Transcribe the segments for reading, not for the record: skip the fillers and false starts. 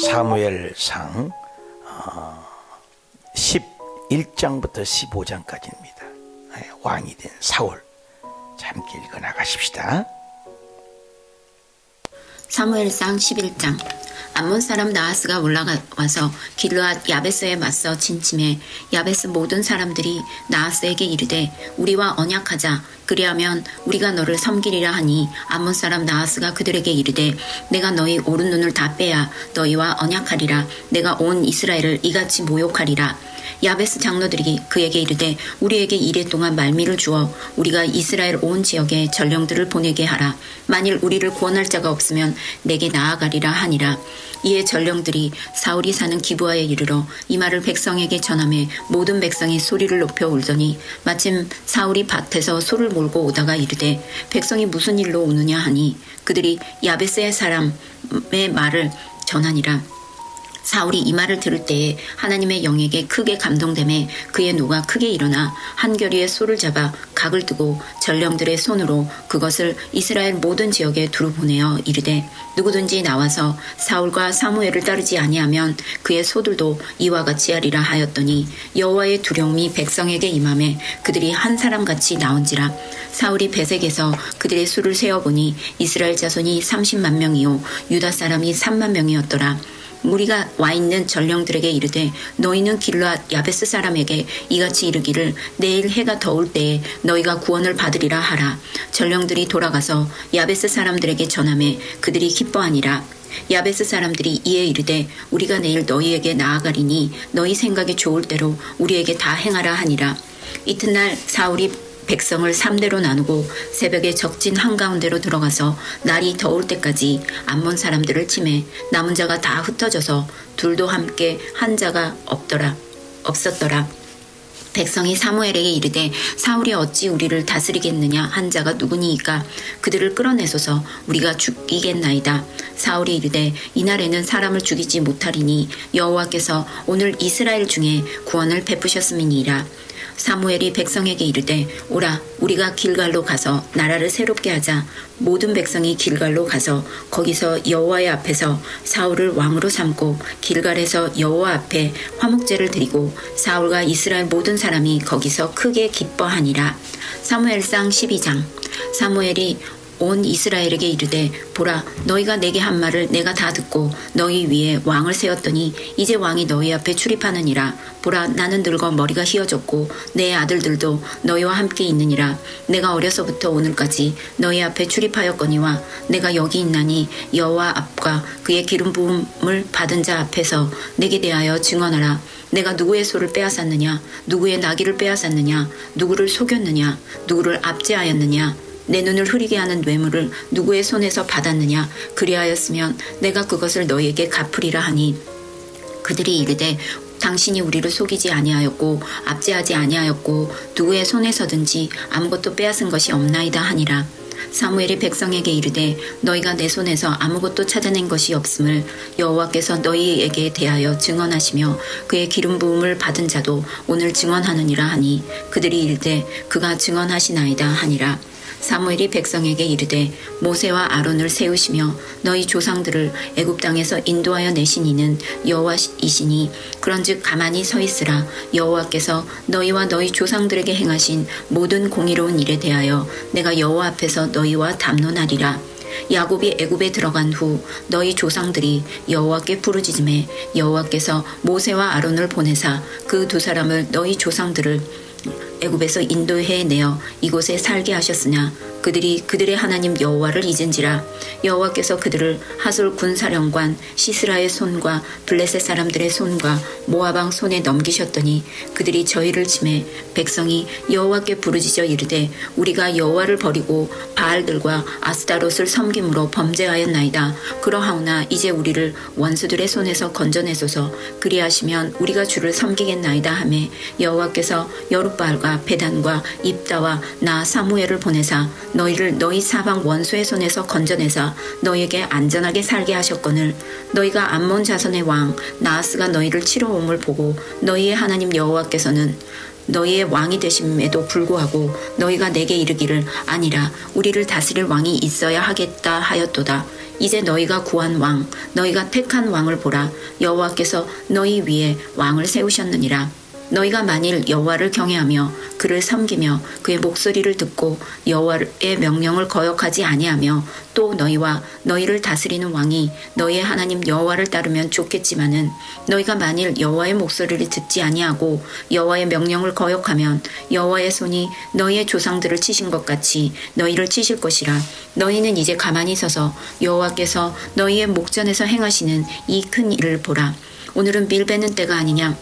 사무엘상 11장부터 15장까지입니다. 왕이 된 사울. 함께 읽어나가십시다. 사무엘상 11장. 암몬 사람 나하스가 올라와서 길르앗 야베스에 맞서 진침해 야베스 모든 사람들이 나하스에게 이르되 우리와 언약하자. 그리하면 우리가 너를 섬기리라 하니 암몬 사람 나하스가 그들에게 이르되 내가 너희 오른 눈을 다 빼야 너희와 언약하리라. 내가 온 이스라엘을 이같이 모욕하리라. 야베스 장로들이 그에게 이르되 우리에게 이레 동안 말미를 주어 우리가 이스라엘 온 지역에 전령들을 보내게 하라. 만일 우리를 구원할 자가 없으면 내게 나아가리라 하니라. 이에 전령들이 사울이 사는 기브아에 이르러 이 말을 백성에게 전하매 모든 백성이 소리를 높여 울더니 마침 사울이 밭에서 소를 몰고 오다가 이르되 백성이 무슨 일로 오느냐 하니 그들이 야베스의 사람의 말을 전하니라. 사울이 이 말을 들을 때에 하나님의 영에게 크게 감동되매 그의 노가 크게 일어나 한 겨리의 소를 잡아 각을 뜨고 전령들의 손으로 그것을 이스라엘 모든 지역에 두루 보내어 이르되 누구든지 나와서 사울과 사무엘을 따르지 아니하면 그의 소들도 이와 같이 하리라 하였더니 여호와의 두려움이 백성에게 임하매 그들이 한 사람같이 나온지라. 사울이 베색에서 그들의 수를 세어보니 이스라엘 자손이 30만 명이요 유다 사람이 3만 명이었더라. 우리가 와 있는 전령들에게 이르되 너희는 길르앗 야베스 사람에게 이같이 이르기를 내일 해가 더울 때에 너희가 구원을 받으리라 하라. 전령들이 돌아가서 야베스 사람들에게 전하매 그들이 기뻐하니라. 야베스 사람들이 이에 이르되 우리가 내일 너희에게 나아가리니 너희 생각이 좋을 대로 우리에게 다 행하라 하니라. 이튿날 사울이 백성을 3대로 나누고 새벽에 적진 한가운데로 들어가서 날이 더울 때까지 암몬 사람들을 치매 남은 자가 다 흩어져서 둘도 함께 한 자가 없었더라. 백성이 사무엘에게 이르되 사울이 어찌 우리를 다스리겠느냐 한 자가 누구니이까 그들을 끌어내소서 우리가 죽이겠나이다. 사울이 이르되 이날에는 사람을 죽이지 못하리니 여호와께서 오늘 이스라엘 중에 구원을 베푸셨음이니이다. 사무엘이 백성에게 이르되 오라 우리가 길갈로 가서 나라를 새롭게 하자. 모든 백성이 길갈로 가서 거기서 여호와의 앞에서 사울을 왕으로 삼고 길갈에서 여호와 앞에 화목제를 드리고 사울과 이스라엘 모든 사람이 거기서 크게 기뻐하니라. 사무엘상 12장. 사무엘이 온 이스라엘에게 이르되 보라 너희가 내게 한 말을 내가 다 듣고 너희 위에 왕을 세웠더니 이제 왕이 너희 앞에 출입하느니라. 보라 나는 늙어 머리가 휘어졌고 내 아들들도 너희와 함께 있느니라. 내가 어려서부터 오늘까지 너희 앞에 출입하였거니와 내가 여기 있나니 여호와 앞과 그의 기름 부음을 받은 자 앞에서 내게 대하여 증언하라. 내가 누구의 소를 빼앗았느냐 누구의 나귀를 빼앗았느냐 누구를 속였느냐 누구를 압제하였느냐 내 눈을 흐리게 하는 뇌물을 누구의 손에서 받았느냐 그리하였으면 내가 그것을 너희에게 갚으리라 하니 그들이 이르되 당신이 우리를 속이지 아니하였고 압제하지 아니하였고 누구의 손에서든지 아무것도 빼앗은 것이 없나이다 하니라. 사무엘이 백성에게 이르되 너희가 내 손에서 아무것도 찾아낸 것이 없음을 여호와께서 너희에게 대하여 증언하시며 그의 기름 부음을 받은 자도 오늘 증언하느니라 하니 그들이 이르되 그가 증언하시나이다 하니라. 사무엘이 백성에게 이르되 모세와 아론을 세우시며 너희 조상들을 애굽 땅에서 인도하여 내신 이는 여호와이시니 그런즉 가만히 서 있으라. 여호와께서 너희와 너희 조상들에게 행하신 모든 공의로운 일에 대하여 내가 여호와 앞에서 너희와 담론하리라. 야곱이 애굽에 들어간 후 너희 조상들이 여호와께 부르짖음에 여호와께서 모세와 아론을 보내사 그 두 사람을 너희 조상들을 애굽에서 인도해내어 이곳에 살게 하셨으나 그들이 그들의 하나님 여호와를 잊은지라. 여호와께서 그들을 하솔 군사령관 시스라의 손과 블레셋 사람들의 손과 모압 손에 넘기셨더니 그들이 저희를 치매 백성이 여호와께 부르짖어 이르되 우리가 여호와를 버리고 바알들과 아스타롯을 섬김으로 범죄하였나이다. 그러하오나 이제 우리를 원수들의 손에서 건져내소서. 그리하시면 우리가 주를 섬기겠나이다 하매 여호와께서 여룻바알과 베단과 입다와 나 사무엘을 보내사 너희를 너희 사방 원수의 손에서 건져내사 너희에게 안전하게 살게 하셨거늘 너희가 암몬 자손의 왕 나하스가 너희를 치러 옴을 보고 너희의 하나님 여호와께서는 너희의 왕이 되심에도 불구하고 너희가 내게 이르기를 아니라 우리를 다스릴 왕이 있어야 하겠다 하였도다. 이제 너희가 구한 왕, 너희가 택한 왕을 보라. 여호와께서 너희 위에 왕을 세우셨느니라. 너희가 만일 여호와를 경외하며 그를 섬기며 그의 목소리를 듣고 여호와의 명령을 거역하지 아니하며 또 너희와 너희를 다스리는 왕이 너희의 하나님 여호와를 따르면 좋겠지만은 너희가 만일 여호와의 목소리를 듣지 아니하고 여호와의 명령을 거역하면 여호와의 손이 너희의 조상들을 치신 것 같이 너희를 치실 것이라. 너희는 이제 가만히 서서 여호와께서 너희의 목전에서 행하시는 이 큰 일을 보라. 오늘은 밀베는 때가 아니냐.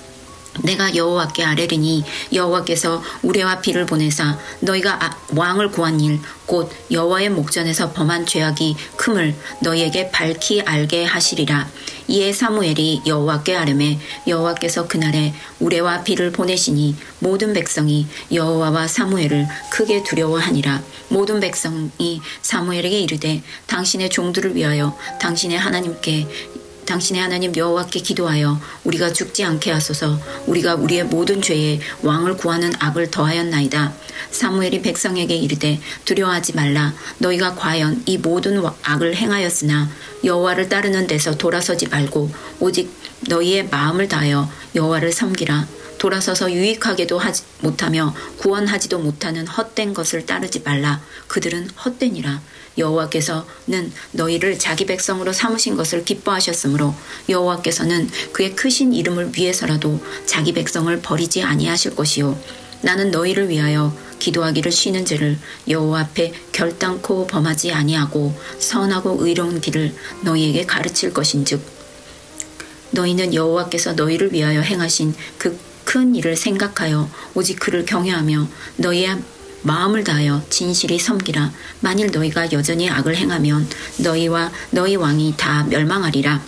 내가 여호와께 아뢰리니 여호와께서 우레와 비를 보내사 너희가 왕을 구한 일 곧 여호와의 목전에서 범한 죄악이 큼을 너희에게 밝히 알게 하시리라. 이에 사무엘이 여호와께 아뢰매 여호와께서 그날에 우레와 비를 보내시니 모든 백성이 여호와와 사무엘을 크게 두려워하니라. 모든 백성이 사무엘에게 이르되 당신의 종들을 위하여 당신의 하나님 여호와께 기도하여 우리가 죽지 않게 하소서. 우리가 우리의 모든 죄에 왕을 구하는 악을 더하였나이다. 사무엘이 백성에게 이르되 두려워하지 말라. 너희가 과연 이 모든 악을 행하였으나 여호와를 따르는 데서 돌아서지 말고 오직 너희의 마음을 다하여 여호와를 섬기라. 돌아서서 유익하게도 하지 못하며 구원하지도 못하는 헛된 것을 따르지 말라. 그들은 헛되니라. 여호와께서는 너희를 자기 백성으로 삼으신 것을 기뻐하셨으므로 여호와께서는 그의 크신 이름을 위해서라도 자기 백성을 버리지 아니하실 것이요. 나는 너희를 위하여 기도하기를 쉬는 죄를 여호와 앞에 결단코 범하지 아니하고 선하고 의로운 길을 너희에게 가르칠 것인즉 너희는 여호와께서 너희를 위하여 행하신 그 큰 일을 생각하여 오직 그를 경외하며 너희의 마음을 다하여 진실이 섬기라. 만일 너희가 여전히 악을 행하면 너희와 너희 왕이 다 멸망하리라.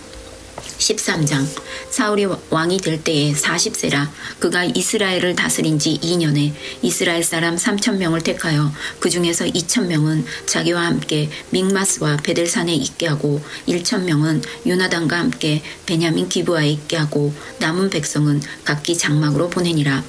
13장 사울이 왕이 될 때에 40세라. 그가 이스라엘을 다스린 지 2년에 이스라엘 사람 3,000명을 택하여 그 중에서 2,000명은 자기와 함께 믹마스와 베델산에 있게 하고 1,000명은 요나단과 함께 베냐민 기브아에 있게 하고 남은 백성은 각기 장막으로 보내니라.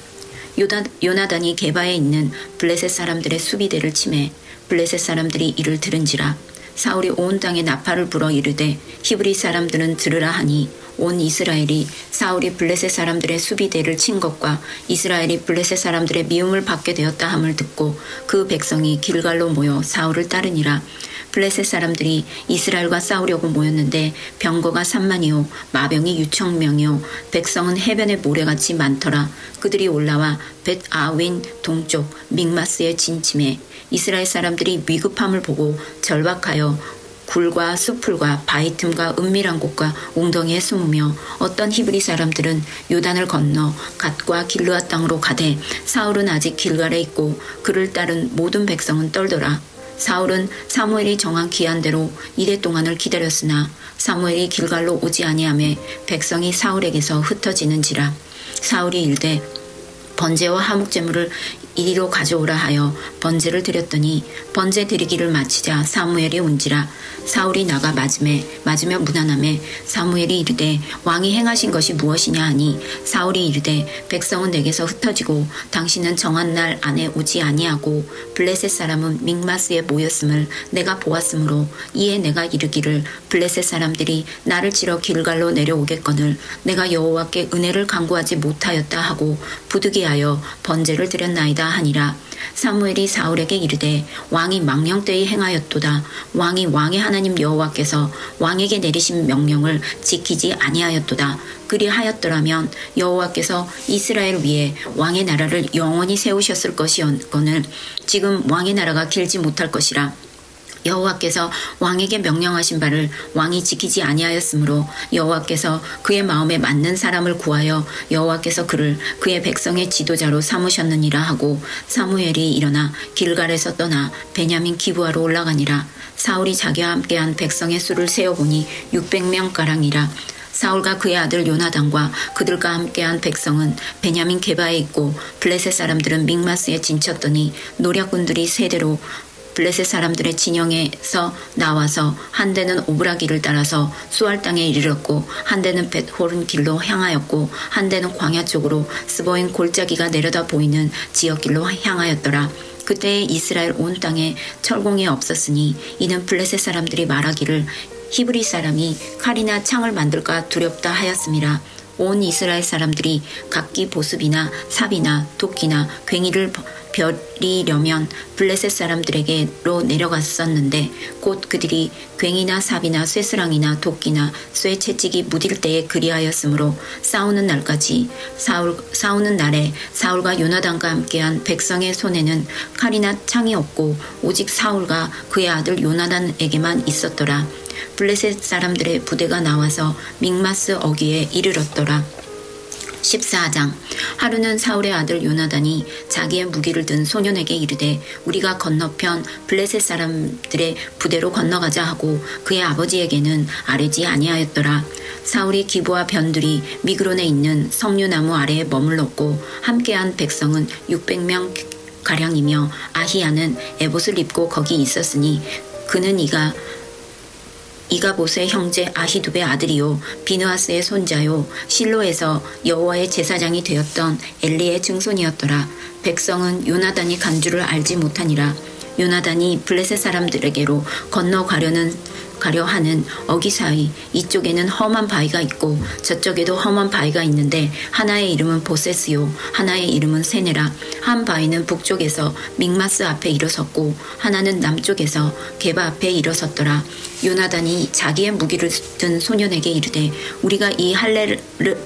요나단이 게바에 있는 블레셋 사람들의 수비대를 치매 블레셋 사람들이 이를 들은지라. 사울이 온 땅에 나팔을 불어 이르되 히브리 사람들은 들으라 하니 온 이스라엘이 사울이 블레셋 사람들의 수비대를 친 것과 이스라엘이 블레셋 사람들의 미움을 받게 되었다 함을 듣고 그 백성이 길갈로 모여 사울을 따르니라. 블레셋 사람들이 이스라엘과 싸우려고 모였는데 병거가 3만이요 마병이 6,000명이요 백성은 해변의 모래같이 많더라. 그들이 올라와 벳 아윈 동쪽 믹마스에 진침해 이스라엘 사람들이 위급함을 보고 절박하여 굴과 수풀과 바위 틈과 은밀한 곳과 웅덩이에 숨으며 어떤 히브리 사람들은 요단을 건너 갓과 길르앗 땅으로 가되 사울은 아직 길갈에 있고 그를 따른 모든 백성은 떨더라. 사울은 사무엘이 정한 기한대로 이래 동안을 기다렸으나 사무엘이 길갈로 오지 아니하매 백성이 사울에게서 흩어지는지라. 사울이 일되 번제와 화목제물을 이리로 가져오라 하여 번제를 드렸더니 번제 드리기를 마치자 사무엘이 온지라. 사울이 나가 맞으며 무난함에 사무엘이 이르되 왕이 행하신 것이 무엇이냐 하니 사울이 이르되 백성은 내게서 흩어지고 당신은 정한 날 안에 오지 아니하고 블레셋 사람은 믹마스에 모였음을 내가 보았으므로 이에 내가 이르기를 블레셋 사람들이 나를 치러 길갈로 내려오겠거늘 내가 여호와께 은혜를 간구하지 못하였다 하고 부득이하여 번제를 드렸나이다 하니라. 사무엘이 사울에게 이르되 왕이 망령되이 행하였도다. 왕이 왕의 하나님 여호와께서 왕에게 내리신 명령을 지키지 아니하였도다. 그리하였더라면 여호와께서 이스라엘 위에 왕의 나라를 영원히 세우셨을 것이었거늘 지금 왕의 나라가 길지 못할 것이라. 여호와께서 왕에게 명령하신 바를 왕이 지키지 아니하였으므로 여호와께서 그의 마음에 맞는 사람을 구하여 여호와께서 그를 그의 백성의 지도자로 삼으셨느니라 하고 사무엘이 일어나 길갈에서 떠나 베냐민 기브아로 올라가니라. 사울이 자기와 함께한 백성의 수를 세어보니 600명가량이라. 사울과 그의 아들 요나단과 그들과 함께한 백성은 베냐민 게바에 있고 블레셋 사람들은 믹마스에 진쳤더니 노략군들이 세대로 블레셋 사람들의 진영에서 나와서 한 대는 오브라길을 따라서 수알 땅에 이르렀고 한 대는 벳호른 길로 향하였고 한 대는 광야 쪽으로 스보인 골짜기가 내려다 보이는 지역길로 향하였더라. 그때에 이스라엘 온 땅에 철공이 없었으니 이는 블레셋 사람들이 말하기를 히브리 사람이 칼이나 창을 만들까 두렵다 하였음이라. 온 이스라엘 사람들이 각기 보습이나 삽이나 도끼나 괭이를 벼리려면 블레셋 사람들에게로 내려갔었는데 곧 그들이 괭이나 삽이나 쇠스랑이나 도끼나 쇠 채찍이 무딜 때에 그리하였으므로 싸우는 날에 사울과 요나단과 함께한 백성의 손에는 칼이나 창이 없고 오직 사울과 그의 아들 요나단에게만 있었더라. 블레셋 사람들의 부대가 나와서 믹마스 어귀에 이르렀더라. 14장. 하루는 사울의 아들 요나단이 자기의 무기를 든 소년에게 이르되 우리가 건너편 블레셋 사람들의 부대로 건너가자 하고 그의 아버지에게는 아뢰지 아니하였더라. 사울이 기브와 변들이 미그론에 있는 석류나무 아래에 머물렀고 함께한 백성은 600명 가량이며 아히야는 에봇을 입고 거기 있었으니 그는 이가봇의 형제 아히두베의 아들이요 비느하스의 손자요 실로에서 여호와의 제사장이 되었던 엘리의 증손이었더라. 백성은 요나단이 간 줄을 알지 못하니라. 요나단이 블레셋 사람들에게로 건너가려 하는 어기 사이 이쪽에는 험한 바위가 있고 저쪽에도 험한 바위가 있는데 하나의 이름은 보세스요 하나의 이름은 세네라. 한 바위는 북쪽에서 믹마스 앞에 일어섰고 하나는 남쪽에서 게바 앞에 일어섰더라. 요나단이 자기의 무기를 든 소년에게 이르되 우리가 이 할례를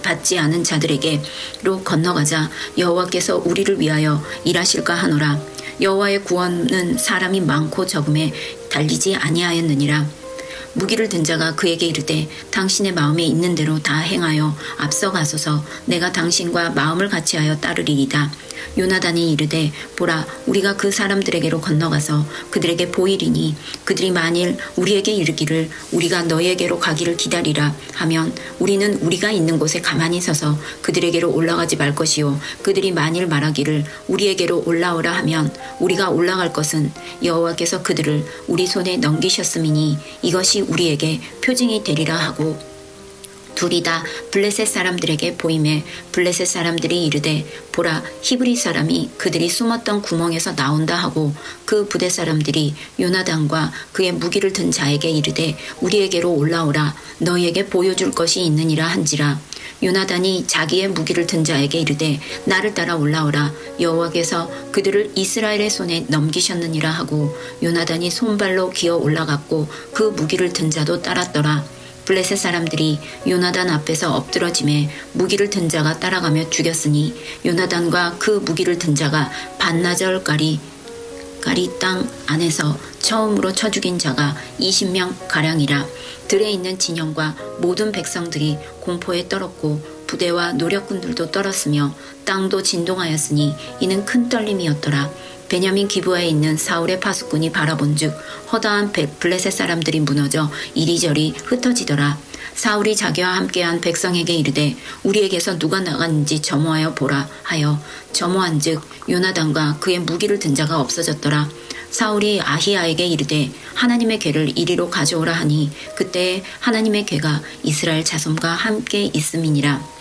받지 않은 자들에게로 건너가자. 여호와께서 우리를 위하여 일하실까 하노라. 여호와의 구원은 사람이 많고 적음에 달리지 아니하였느니라. 무기를 든 자가 그에게 이르되 당신의 마음에 있는 대로 다 행하여 앞서가소서. 내가 당신과 마음을 같이하여 따르리이다. 요나단이 이르되 보라 우리가 그 사람들에게로 건너가서 그들에게 보이리니 그들이 만일 우리에게 이르기를 우리가 너희에게로 가기를 기다리라 하면 우리는 우리가 있는 곳에 가만히 서서 그들에게로 올라가지 말 것이요 그들이 만일 말하기를 우리에게로 올라오라 하면 우리가 올라갈 것은 여호와께서 그들을 우리 손에 넘기셨음이니 이것이 우리에게 표징이 되리라 하고 둘이 다 블레셋 사람들에게 보임에 블레셋 사람들이 이르되 보라 히브리 사람이 그들이 숨었던 구멍에서 나온다 하고 그 부대 사람들이 요나단과 그의 무기를 든 자에게 이르되 우리에게로 올라오라 너희에게 보여줄 것이 있느니라 한지라. 요나단이 자기의 무기를 든 자에게 이르되 나를 따라 올라오라 여호와께서 그들을 이스라엘의 손에 넘기셨느니라 하고 요나단이 손발로 기어 올라갔고 그 무기를 든 자도 따랐더라. 블레셋 사람들이 요나단 앞에서 엎드러짐에 무기를 든 자가 따라가며 죽였으니 요나단과 그 무기를 든 자가 반나절까리 땅 안에서 처음으로 쳐 죽인 자가 20명 가량이라. 들에 있는 진영과 모든 백성들이 공포에 떨었고 부대와 노력군들도 떨었으며 땅도 진동하였으니 이는 큰 떨림이었더라. 베냐민 기브아에 있는 사울의 파수꾼이 바라본즉 허다한 블레셋 사람들이 무너져 이리저리 흩어지더라. 사울이 자기와 함께한 백성에게 이르되 우리에게서 누가 나갔는지 점호하여 보라 하여 점호한즉 요나단과 그의 무기를 든 자가 없어졌더라. 사울이 아히야에게 이르되 하나님의 궤를 이리로 가져오라 하니 그때 하나님의 궤가 이스라엘 자손과 함께 있음이니라.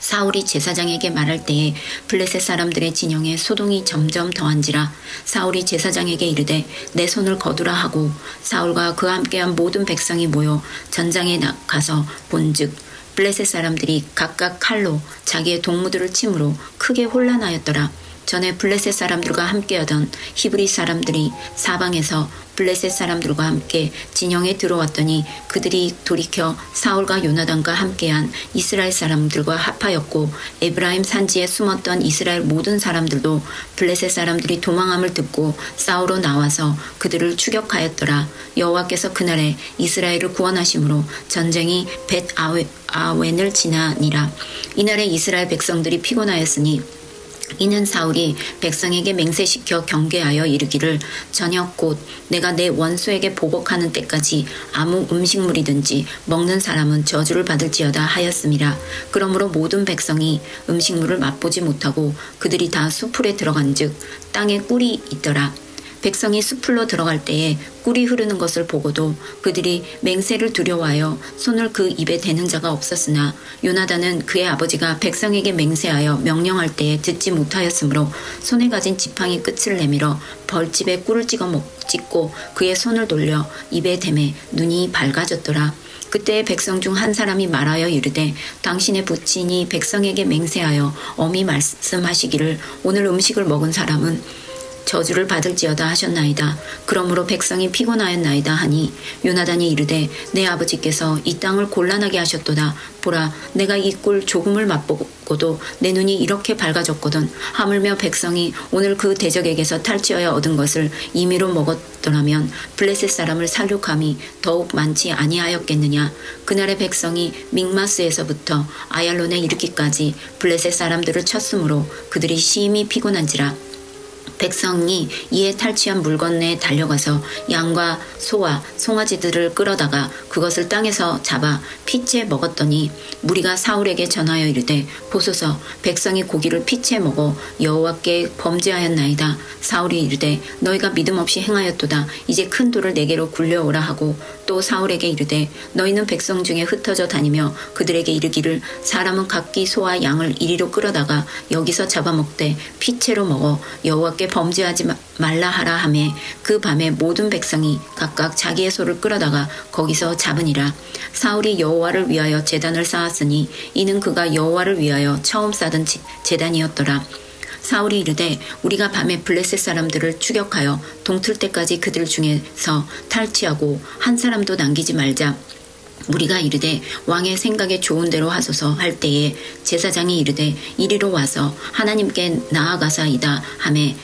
사울이 제사장에게 말할 때에 블레셋 사람들의 진영에 소동이 점점 더한지라. 사울이 제사장에게 이르되 내 손을 거두라 하고 사울과 그와 함께한 모든 백성이 모여 전장에 가서 본즉 블레셋 사람들이 각각 칼로 자기의 동무들을 침으로 크게 혼란하였더라. 전에 블레셋 사람들과 함께하던 히브리 사람들이 사방에서 블레셋 사람들과 함께 진영에 들어왔더니 그들이 돌이켜 사울과 요나단과 함께한 이스라엘 사람들과 합하였고 에브라임 산지에 숨었던 이스라엘 모든 사람들도 블레셋 사람들이 도망함을 듣고 싸우러 나와서 그들을 추격하였더라. 여호와께서 그날에 이스라엘을 구원하심으로 전쟁이 벳 아웬을 지나니라. 이날에 이스라엘 백성들이 피곤하였으니 이는 사울이 백성에게 맹세시켜 경계하여 이르기를 저녁 곧 내가 내 원수에게 보복하는 때까지 아무 음식물이든지 먹는 사람은 저주를 받을지어다 하였음이라. 그러므로 모든 백성이 음식물을 맛보지 못하고 그들이 다 수풀에 들어간즉 땅에 꿀이 있더라. 백성이 숲으로 들어갈 때에 꿀이 흐르는 것을 보고도 그들이 맹세를 두려워하여 손을 그 입에 대는 자가 없었으나 요나단은 그의 아버지가 백성에게 맹세하여 명령할 때에 듣지 못하였으므로 손에 가진 지팡이 끝을 내밀어 벌집에 꿀을 찍고 그의 손을 돌려 입에 대매 눈이 밝아졌더라. 그때 백성 중 한 사람이 말하여 이르되 당신의 부친이 백성에게 맹세하여 엄히 말씀하시기를 오늘 음식을 먹은 사람은 저주를 받을지어다 하셨나이다. 그러므로 백성이 피곤하였나이다 하니 요나단이 이르되 내 아버지께서 이 땅을 곤란하게 하셨도다. 보라, 내가 이 꿀 조금을 맛보고도 내 눈이 이렇게 밝아졌거든. 하물며 백성이 오늘 그 대적에게서 탈취하여 얻은 것을 임의로 먹었더라면 블레셋 사람을 살육함이 더욱 많지 아니하였겠느냐. 그날의 백성이 믹마스에서부터 아얄론에 이르기까지 블레셋 사람들을 쳤으므로 그들이 심히 피곤한지라. 백성이 이에 탈취한 물건 내에 달려가서 양과 소와 송아지들을 끌어다가 그것을 땅에서 잡아 피채 먹었더니 무리가 사울에게 전하여 이르되 보소서, 백성이 고기를 피채 먹어 여호와께 범죄하였나이다. 사울이 이르되 너희가 믿음 없이 행하였도다. 이제 큰 돌을 내게로 굴려오라 하고 또 사울에게 이르되 너희는 백성 중에 흩어져 다니며 그들에게 이르기를 사람은 각기 소와 양을 이리로 끌어다가 여기서 잡아먹되 피채로 먹어 여호와께 범죄하지 말라 하라 하매 그 밤에 모든 백성이 각각 자기의 소를 끌어다가 거기서 잡으니라. 사울이 여호와를 위하여 제단을 쌓았으니 이는 그가 여호와를 위하여 처음 쌓은 제단이었더라. 사울이 이르되 우리가 밤에 블레셋 사람들을 추격하여 동틀 때까지 그들 중에서 탈취하고 한 사람도 남기지 말자. 무리가 이르되 왕의 생각에 좋은 대로 하소서 할 때에 제사장이 이르되 이리로 와서 하나님께 나아가사이다 하매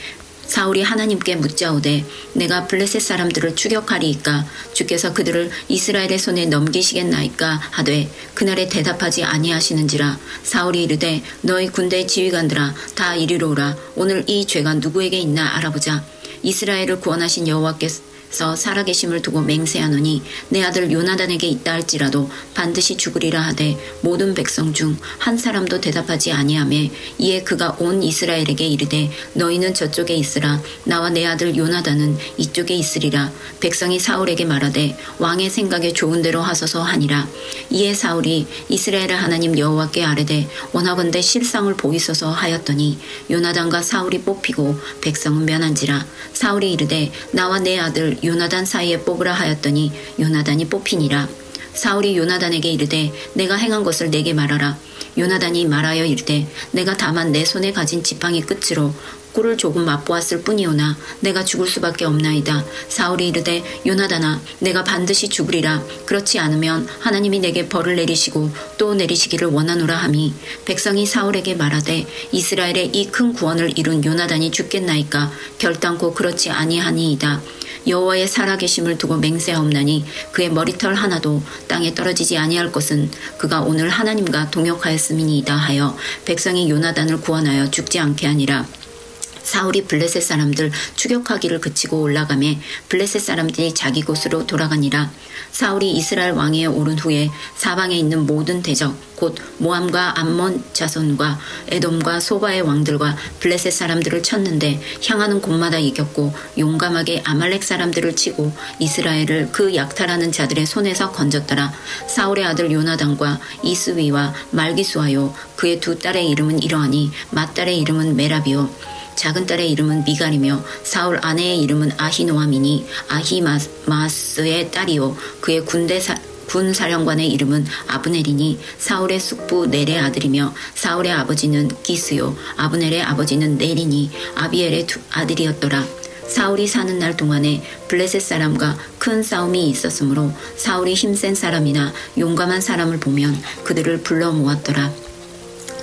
사울이 하나님께 묻자오되 내가 블레셋 사람들을 추격하리이까 주께서 그들을 이스라엘의 손에 넘기시겠나이까 하되 그날에 대답하지 아니하시는지라. 사울이 이르되 너희 군대 지휘관들아 다 이리로 오라. 오늘 이 죄가 누구에게 있나 알아보자. 이스라엘을 구원하신 여호와께서 살아계심을 두고 맹세하노니 내 아들 요나단에게 있다 할지라도 반드시 죽으리라 하되 모든 백성 중 한 사람도 대답하지 아니하매 이에 그가 온 이스라엘에게 이르되 너희는 저쪽에 있으라. 나와 내 아들 요나단은 이쪽에 있으리라. 백성이 사울에게 말하되 왕의 생각에 좋은 대로 하소서 하니라. 이에 사울이 이스라엘의 하나님 여호와께 아뢰되 원하건대 실상을 보이소서 하였더니 요나단과 사울이 뽑히고 백성은 면한지라. 사울이 이르되 나와 내 아들 요나단 사이에 뽑으라 하였더니 요나단이 뽑히니라. 사울이 요나단에게 이르되 내가 행한 것을 내게 말하라. 요나단이 말하여 이르되 내가 다만 내 손에 가진 지팡이 끝으로 꿀을 조금 맛보았을 뿐이오나 내가 죽을 수밖에 없나이다. 사울이 이르되 요나단아 내가 반드시 죽으리라. 그렇지 않으면 하나님이 내게 벌을 내리시고 또 내리시기를 원하노라 하니 백성이 사울에게 말하되 이스라엘의 이 큰 구원을 이룬 요나단이 죽겠나이까. 결단코 그렇지 아니하니이다. 여호와의 살아계심을 두고 맹세하옵나니 그의 머리털 하나도 땅에 떨어지지 아니할 것은 그가 오늘 하나님과 동역하였음이니이다 하여 백성이 요나단을 구원하여 죽지 않게 하니라. 사울이 블레셋 사람들 추격하기를 그치고 올라가매 블레셋 사람들이 자기 곳으로 돌아가니라. 사울이 이스라엘 왕위에 오른 후에 사방에 있는 모든 대적 곧 모함과 암몬 자손과 에돔과 소바의 왕들과 블레셋 사람들을 쳤는데 향하는 곳마다 이겼고 용감하게 아말렉 사람들을 치고 이스라엘을 그 약탈하는 자들의 손에서 건졌더라. 사울의 아들 요나단과 이스위와 말기수하요 그의 두 딸의 이름은 이러하니 맏딸의 이름은 메라비요 작은 딸의 이름은 미갈이며 사울 아내의 이름은 아히노아미니 아히마스의 딸이요 그의 군 사령관의 이름은 아브넬이니 사울의 숙부 넬의 아들이며 사울의 아버지는 기스요 아브넬의 아버지는 넬이니 아비엘의 두 아들이었더라. 사울이 사는 날 동안에 블레셋 사람과 큰 싸움이 있었으므로 사울이 힘센 사람이나 용감한 사람을 보면 그들을 불러 모았더라.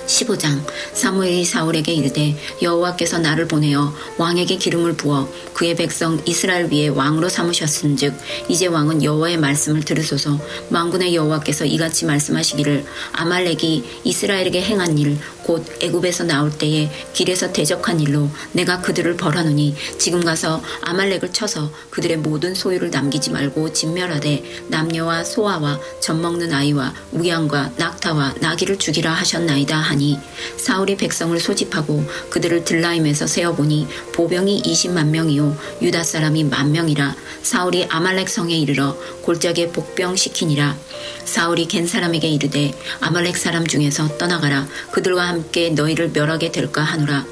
15장 사무엘이 사울에게 이르되 여호와께서 나를 보내어 왕에게 기름을 부어 그의 백성 이스라엘 위에 왕으로 삼으셨은즉 이제 왕은 여호와의 말씀을 들으소서. 만군의 여호와께서 이같이 말씀하시기를 아말렉이 이스라엘에게 행한 일 곧 애굽에서 나올 때에 길에서 대적한 일로 내가 그들을 벌하노니 지금 가서 아말렉을 쳐서 그들의 모든 소유를 남기지 말고 진멸하되 남녀와 소아와 젖먹는 아이와 우양과 낙타와 나귀를 죽이라 하셨나이다 하니 하니 사울이 백성을 소집하고 그들을 들라임에서 세어보니 보병이 20만 명이요 유다 사람이 10,000명이라. 사울이 아말렉 성에 이르러 골짜기에 복병시키니라. 사울이 겐 사람에게 이르되 아말렉 사람 중에서 떠나가라. 그들과 함께 너희를 멸하게 될까 하노라.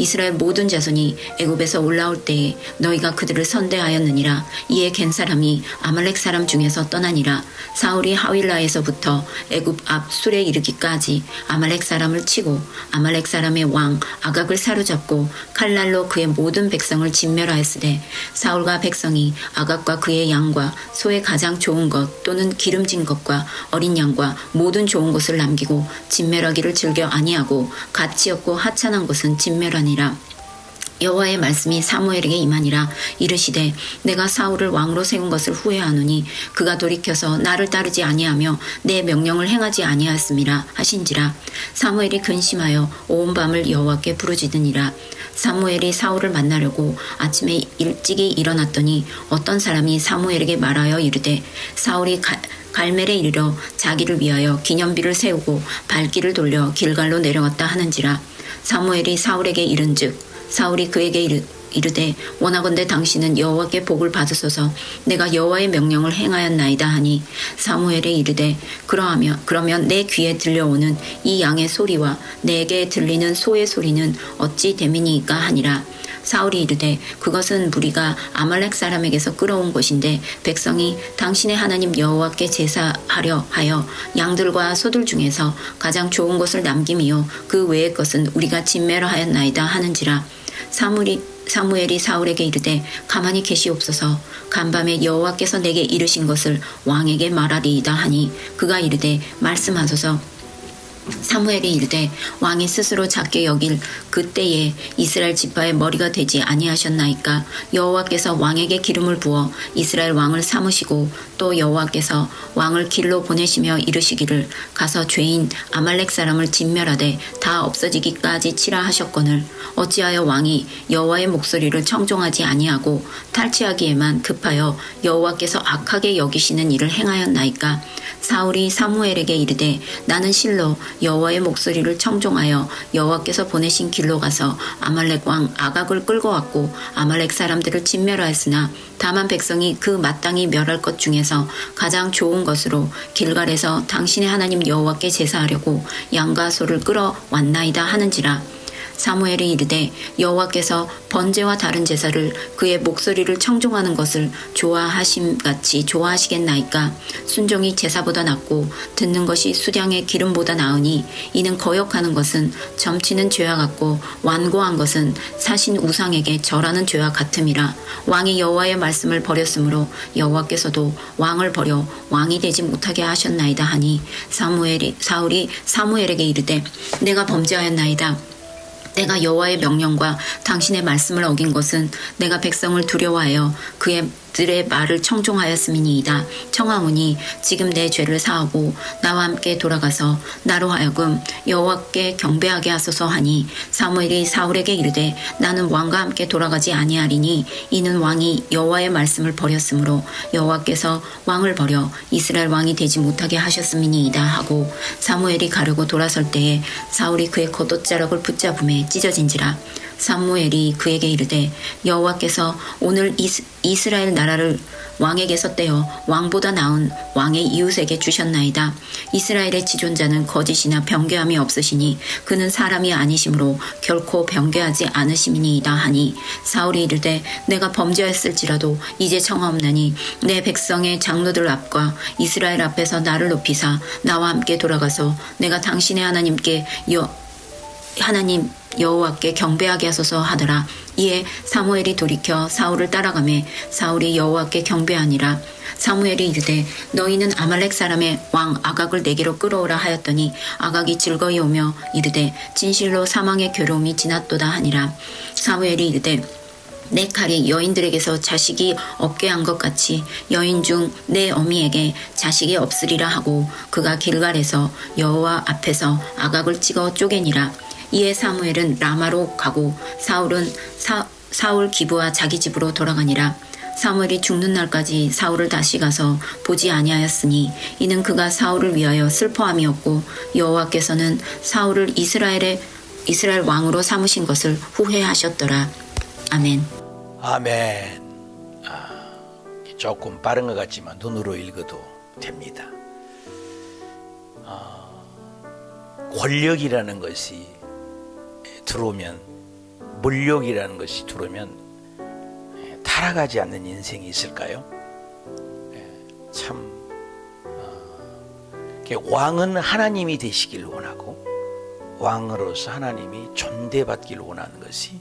이스라엘 모든 자손이 애굽에서 올라올 때에 너희가 그들을 선대하였느니라. 이에 겐 사람이 아말렉 사람 중에서 떠나니라. 사울이 하윌라에서부터 애굽 앞 술에 이르기까지 아말렉 사람을 치고 아말렉 사람의 왕 아각을 사로잡고 칼날로 그의 모든 백성을 진멸하였으되 사울과 백성이 아각과 그의 양과 소의 가장 좋은 것 또는 기름진 것과 어린 양과 모든 좋은 것을 남기고 진멸하기를 즐겨 아니하고 가치 없고 하찮은 것은 진멸하니라. 여호와의 말씀이 사무엘에게 임하니라. 이르시되 내가 사울을 왕으로 세운 것을 후회하노니 그가 돌이켜서 나를 따르지 아니하며 내 명령을 행하지 아니하였음이라 하신지라. 사무엘이 근심하여 온 밤을 여호와께 부르짖으니라. 사무엘이 사울을 만나려고 아침에 일찍이 일어났더니 어떤 사람이 사무엘에게 말하여 이르되 사울이 갈멜에 이르러 자기를 위하여 기념비를 세우고 발길을 돌려 길갈로 내려갔다 하는지라. 사무엘이 사울에게 이른즉 사울이 그에게 이르되 원하건대 당신은 여호와께 복을 받으소서. 내가 여호와의 명령을 행하였나이다 하니 사무엘이 이르되 그러면 내 귀에 들려오는 이 양의 소리와 내게 들리는 소의 소리는 어찌 됨이니까 하니라. 사울이 이르되 그것은 무리가 아말렉 사람에게서 끌어온 것인데 백성이 당신의 하나님 여호와께 제사하려 하여 양들과 소들 중에서 가장 좋은 것을 남김이요 그 외의 것은 우리가 진멸하였나이다 하는지라. 사무엘이 사울에게 이르되 가만히 계시옵소서. 간밤에 여호와께서 내게 이르신 것을 왕에게 말하리이다 하니 그가 이르되 말씀하소서. 사무엘이 이르되 왕이 스스로 작게 여길 그때에 이스라엘 지파의 머리가 되지 아니하셨나이까. 여호와께서 왕에게 기름을 부어 이스라엘 왕을 삼으시고 또 여호와께서 왕을 길로 보내시며 이르시기를 가서 죄인 아말렉 사람을 진멸하되 다 없어지기까지 치라 하셨거늘 어찌하여 왕이 여호와의 목소리를 청종하지 아니하고 탈취하기에만 급하여 여호와께서 악하게 여기시는 일을 행하였나이까. 사울이 사무엘에게 이르되 나는 실로 여호와의 목소리를 청종하여 여호와께서 보내신 길로 가서 아말렉 왕 아각을 끌고 왔고 아말렉 사람들을 진멸하였으나 다만 백성이 그 마땅히 멸할 것 중에서 가장 좋은 것으로 길갈에서 당신의 하나님 여호와께 제사하려고 양과 소를 끌어왔나이다 하는지라. 사무엘이 이르되 여호와께서 번제와 다른 제사를 그의 목소리를 청종하는 것을 좋아하심같이 좋아하시겠나이까. 순종이 제사보다 낫고 듣는 것이 수량의 기름보다 나으니 이는 거역하는 것은 점치는 죄와 같고 완고한 것은 사신 우상에게 절하는 죄와 같음이라. 왕이 여호와의 말씀을 버렸으므로 여호와께서도 왕을 버려 왕이 되지 못하게 하셨나이다 하니 사울이 사무엘에게 이르되 내가 범죄하였나이다. 내가 여호와의 명령과 당신의 말씀을 어긴 것은 내가 백성을 두려워하여 그들의 말을 청종하였음이니이다. 청하오니 지금 내 죄를 사하고 나와 함께 돌아가서 나로 하여금 여호와께 경배하게 하소서 하니 사무엘이 사울에게 이르되 나는 왕과 함께 돌아가지 아니하리니 이는 왕이 여호와의 말씀을 버렸으므로 여호와께서 왕을 버려 이스라엘 왕이 되지 못하게 하셨음이니이다 하고 사무엘이 가려고 돌아설 때에 사울이 그의 겉옷자락을 붙잡음에 찢어진지라. 사무엘이 그에게 이르되 여호와께서 오늘 이스라엘 나라를 왕에게서 떼어 왕보다 나은 왕의 이웃에게 주셨나이다. 이스라엘의 지존자는 거짓이나 변개함이 없으시니 그는 사람이 아니시므로 결코 변개하지 않으심이니이다 하니 사울이 이르되 내가 범죄했을지라도 이제 청하옵나니 내 백성의 장로들 앞과 이스라엘 앞에서 나를 높이사 나와 함께 돌아가서 내가 당신의 하나님 여호와께 경배하게 하소서 하더라. 이에 사무엘이 돌이켜 사울을 따라가매 사울이 여호와께 경배하니라. 사무엘이 이르되 너희는 아말렉 사람의 왕 아각을 내게로 끌어오라 하였더니 아각이 즐거이 오며 이르되 진실로 사망의 괴로움이 지났도다 하니라. 사무엘이 이르되 내 칼이 여인들에게서 자식이 없게 한 것 같이 여인 중 내 어미에게 자식이 없으리라 하고 그가 길갈에서 여호와 앞에서 아각을 찍어 쪼개니라. 이에 사무엘은 라마로 가고 사울은 사울 기브와 자기 집으로 돌아가니라. 사무엘이 죽는 날까지 사울을 다시 가서 보지 아니하였으니 이는 그가 사울을 위하여 슬퍼함이었고 여호와께서는 사울을 이스라엘 왕으로 삼으신 것을 후회하셨더라. 아멘. 아멘. 조금 빠른 것 같지만 눈으로 읽어도 됩니다. 권력이라는 것이 들어오면, 물욕이라는 것이 들어오면 타락하지 않는 인생이 있을까요? 참 왕은 하나님이 되시길 원하고 왕으로서 하나님이 존대받기를 원하는 것이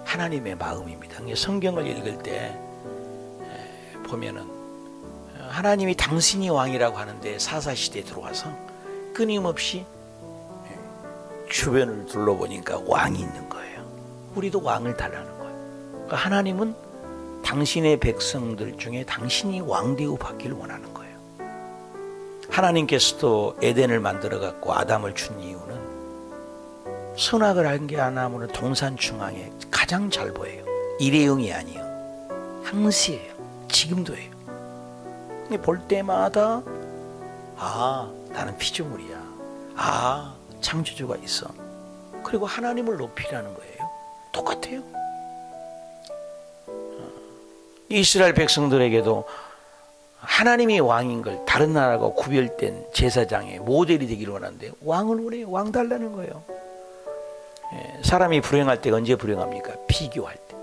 하나님의 마음입니다. 성경을 읽을 때 보면은 하나님이 당신이 왕이라고 하는데 사사시대에 들어와서 끊임없이 주변을 둘러보니까 왕이 있는 거예요. 우리도 왕을 달라는 거예요. 그러니까 하나님은 당신의 백성들 중에 당신이 왕되어 받기를 원하는 거예요. 하나님께서도 에덴을 만들어 갖고 아담을 준 이유는 선악을 한 게 하나는 동산 중앙에 가장 잘 보여요. 일회용이 아니에요. 항시예요. 지금도예요. 근데 볼 때마다 나는 피조물이야. 창조주가 있어. 그리고 하나님을 높이라는 거예요. 똑같아요. 이스라엘 백성들에게도 하나님이 왕인 걸 다른 나라가 구별된 제사장의 모델이 되기를 원하는데 왕을 원해요. 왕 달라는 거예요. 사람이 불행할 때가 언제 불행합니까? 비교할 때.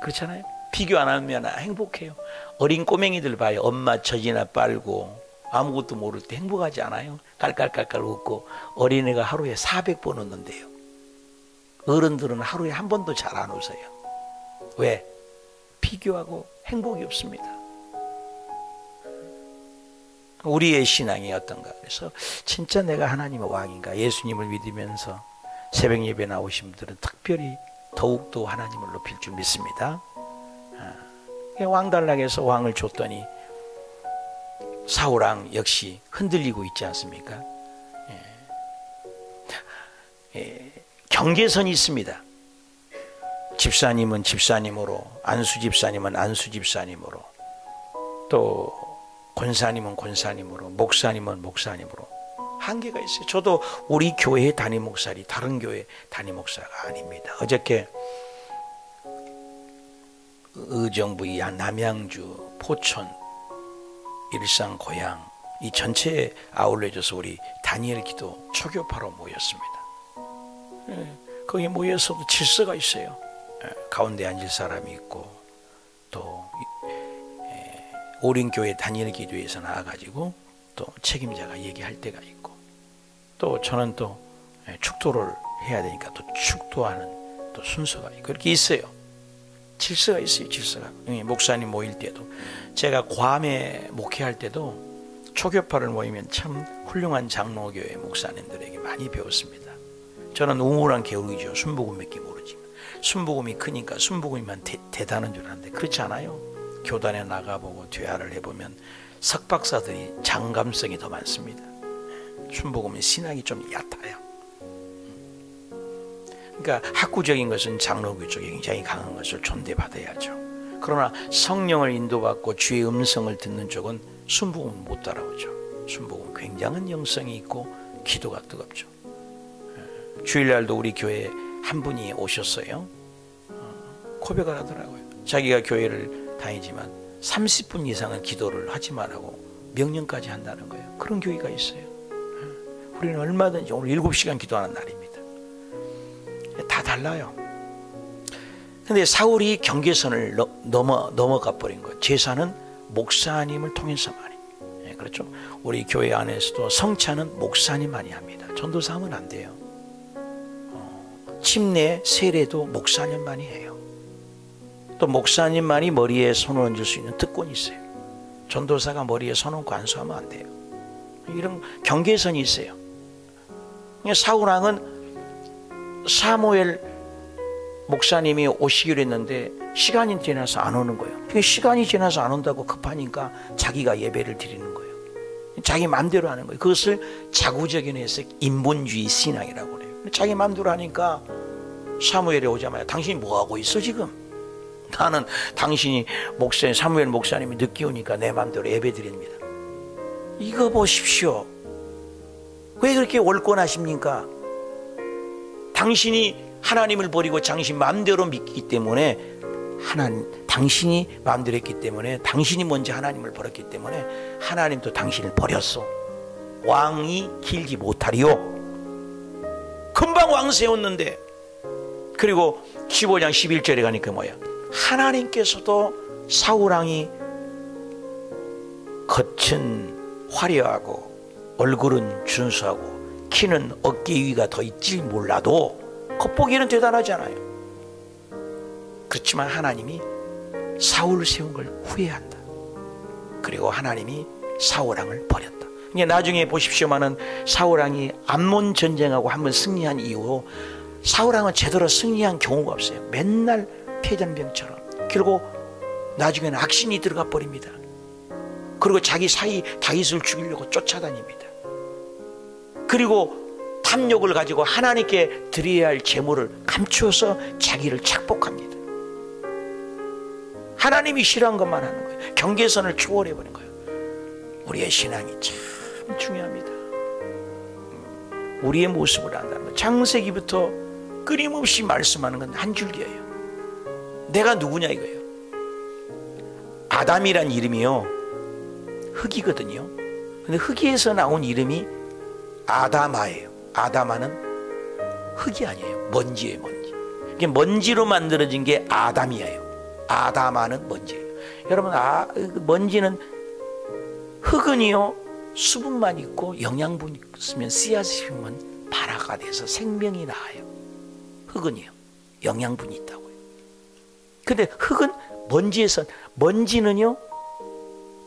그렇잖아요. 비교 안 하면 행복해요. 어린 꼬맹이들 봐요. 엄마 젖이나 빨고 아무것도 모를 때 행복하지 않아요? 깔깔깔깔 웃고. 어린애가 하루에 400번 웃는데요. 어른들은 하루에 한 번도 잘 안 웃어요. 왜? 비교하고 행복이 없습니다. 우리의 신앙이 어떤가? 그래서 진짜 내가 하나님의 왕인가? 예수님을 믿으면서 새벽 예배 나오신 분들은 특별히 더욱더 하나님을 높일 줄 믿습니다. 왕달락에서 왕을 줬더니 사울왕 역시 흔들리고 있지 않습니까? 경계선이 있습니다. 집사님은 집사님으로, 안수 집사님은 안수 집사님으로, 또 권사님은 권사님으로, 목사님은 목사님으로 한계가 있어요. 저도 우리 교회의 담임 목사리 다른 교회 담임 목사가 아닙니다. 어저께 의정부, 남양주, 포천, 일산, 고양 이 전체에 아울러져서 우리 다니엘 기도 초교파로 모였습니다. 거기 모여서도 질서가 있어요. 가운데 앉을 사람이 있고, 또 오린교회 다니엘 기도에서 나와가지고 또 책임자가 얘기할 때가 있고, 또 저는 또 축도를 해야 되니까 또 축도하는 또 순서가 있고, 그렇게 있어요. 질서가 있어요. 질서가. 목사님 모일 때도, 제가 괌에 목회할 때도 초교파를 모이면 참 훌륭한 장로교회 목사님들에게 많이 배웠습니다. 저는 우물한 개울이죠. 순복음밖에 모르지만 순복음이 크니까 순복음이만 대단한 줄 아는데 그렇지 않아요. 교단에 나가보고 대화를 해보면 석박사들이 장감성이 더 많습니다. 순복음은 신학이 좀 얕아요. 그러니까 학구적인 것은 장로교 쪽에 굉장히 강한 것을 존대받아야죠. 그러나 성령을 인도받고 주의 음성을 듣는 쪽은 순복음은 못 따라오죠. 순복음은 굉장한 영성이 있고 기도가 뜨겁죠. 주일날도 우리 교회에 한 분이 오셨어요. 고백을 하더라고요. 자기가 교회를 다니지만 30분 이상은 기도를 하지 말라고 명령까지 한다는 거예요. 그런 교회가 있어요. 우리는 얼마든지 오늘 7시간 기도하는 날입니다. 다 달라요. 근데 사울이 경계선을 넘어가 버린 거예요. 제사는 목사님을 통해서만이. 그렇죠. 우리 교회 안에서도 성찬은 목사님만이 합니다. 전도사 하면 안 돼요. 침례, 세례도 목사님만이 해요. 또 목사님만이 머리에 손을 얹을 수 있는 특권이 있어요. 전도사가 머리에 손 얹고 안수하면 안 돼요. 이런 경계선이 있어요. 사울왕은 사무엘 목사님이 오시기로 했는데 시간이 지나서 안 오는 거예요. 시간이 지나서 안 온다고 급하니까 자기가 예배를 드리는 거예요. 자기 마음대로 하는 거예요. 그것을 자구적인 해석 인본주의 신앙이라고 그래요. 자기 마음대로 하니까 사무엘이 오자마자 당신이 뭐하고 있어 지금? 나는 당신이 목사님, 사무엘 목사님이 늦게 오니까 내 마음대로 예배 드립니다. 이거 보십시오. 왜 그렇게 월권하십니까? 당신이 하나님을 버리고 당신 마음대로 믿기 때문에 당신이 마음대로 했기 때문에 당신이 먼저 하나님을 버렸기 때문에 하나님도 당신을 버렸어. 왕이 길지 못하리요. 금방 왕 세웠는데. 그리고 15장 11절에 가니까 뭐야? 하나님께서도 사울왕이 겉은 화려하고 얼굴은 준수하고 키는 어깨 위가 더 있지 몰라도 겉보기에는 대단하잖아요. 그렇지만 하나님이 사울을 세운 걸 후회한다. 그리고 하나님이 사울왕을 버렸다. 나중에 보십시오만은 사울왕이 암몬 전쟁하고 한번 승리한 이후 사울왕은 제대로 승리한 경우가 없어요. 맨날 패전병처럼. 그리고 나중에는 악신이 들어가 버립니다. 그리고 자기 사이 다윗을 죽이려고 쫓아다닙니다. 그리고 탐욕을 가지고 하나님께 드려야 할 제물을 감추어서 자기를 착복합니다. 하나님이 싫어한 것만 하는 거예요. 경계선을 초월해버린 거예요. 우리의 신앙이 참 중요합니다. 우리의 모습을 안다는 거. 창세기부터 끊임없이 말씀하는 건 한 줄기예요. 내가 누구냐 이거예요. 아담이란 이름이요, 흙이거든요. 근데 흙에서 나온 이름이 아다마예요. 아다마는 흙이 아니에요. 먼지예요, 먼지. 이게 먼지로 만들어진 게 아담이에요. 아다마는 먼지예요. 여러분, 먼지는 흙은요, 수분만 있고 영양분 있으면 씨앗이 피우면 발화가 돼서 생명이 나와요. 흙은요, 영양분이 있다고요. 근데 흙은 먼지는요,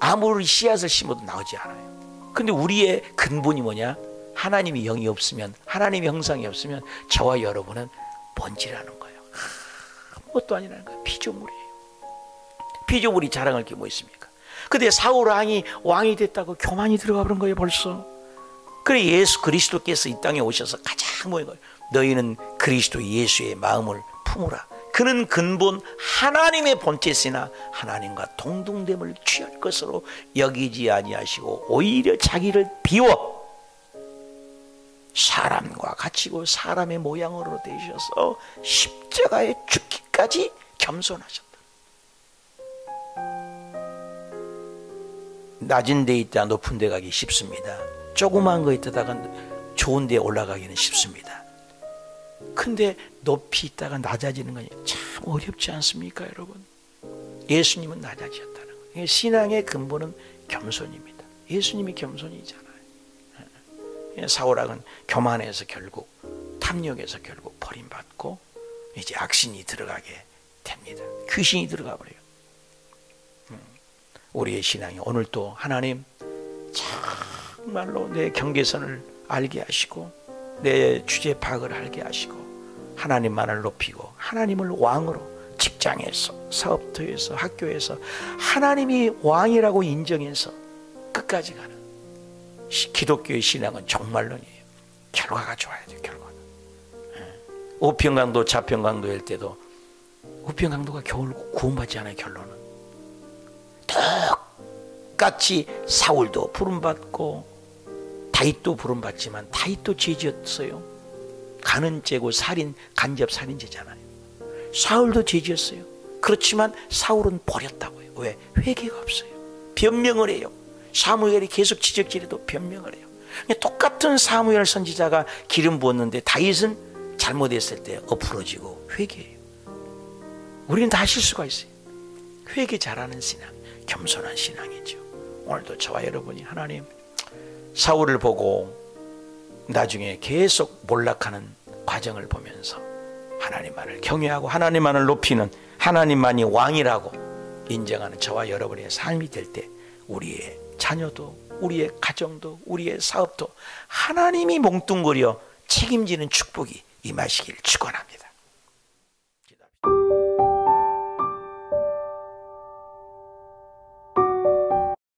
아무리 씨앗을 심어도 나오지 않아요. 근데 우리의 근본이 뭐냐? 하나님이 영이 없으면, 하나님의 형상이 없으면 저와 여러분은 먼지라는 거예요. 아무것도 아니라는 거예요. 피조물이에요. 피조물이 자랑할 게 뭐 있습니까? 근데 사울왕이 왕이 됐다고 교만이 들어가 버린 거예요, 벌써. 그래, 예수 그리스도께서 이 땅에 오셔서 가장 뭐예요? 너희는 그리스도 예수의 마음을 품으라. 그는 근본 하나님의 본체시나 하나님과 동등됨을 취할 것으로 여기지 아니하시고 오히려 자기를 비워 사람과 같이고 사람의 모양으로 되셔서 십자가에 죽기까지 겸손하셨다. 낮은 데 있다 높은 데 가기 쉽습니다. 조그만 거 있다가 좋은 데 올라가기는 쉽습니다. 근데 높이 있다가 낮아지는 건 참 어렵지 않습니까, 여러분? 예수님은 낮아지셨다는 거예요. 신앙의 근본은 겸손입니다. 예수님이 겸손이잖아요. 사울왕은 교만해서 결국, 탐욕에서 결국 버림받고 이제 악신이 들어가게 됩니다. 귀신이 들어가 버려요. 우리의 신앙이 오늘 또 하나님 정말로 내 경계선을 알게 하시고 내 주제 파악을 알게 하시고 하나님만을 높이고 하나님을 왕으로 직장에서 사업터에서 학교에서 하나님이 왕이라고 인정해서 끝까지 가는 기독교의 신앙은 정말론이에요. 결과가 좋아야 돼요. 결과가. 우평강도 자평강도 할 때도 우평강도가 겨울 구원받지 않아요. 결론은 똑같이 사울도 부름받고 다윗도 부름받지만 다윗도 죄지었어요. 간은죄고 살인, 간접 살인죄잖아요. 사울도 죄지었어요. 그렇지만 사울은 버렸다고요. 왜? 회개가 없어요. 변명을 해요. 사무엘이 계속 지적질해도 변명을 해요. 똑같은 사무엘 선지자가 기름 부었는데 다윗은 잘못했을 때 엎으러지고 회개해요. 우리는 다 실수가 있어요. 회개 잘하는 신앙, 겸손한 신앙이죠. 오늘도 저와 여러분이 하나님, 사울을 보고 나중에 계속 몰락하는 과정을 보면서 하나님만을 경외하고 하나님만을 높이는, 하나님만이 왕이라고 인정하는 저와 여러분의 삶이 될 때 우리의 자녀도, 우리의 가정도, 우리의 사업도 하나님이 몽뚱그려 책임지는 축복이 임하시길 축원합니다.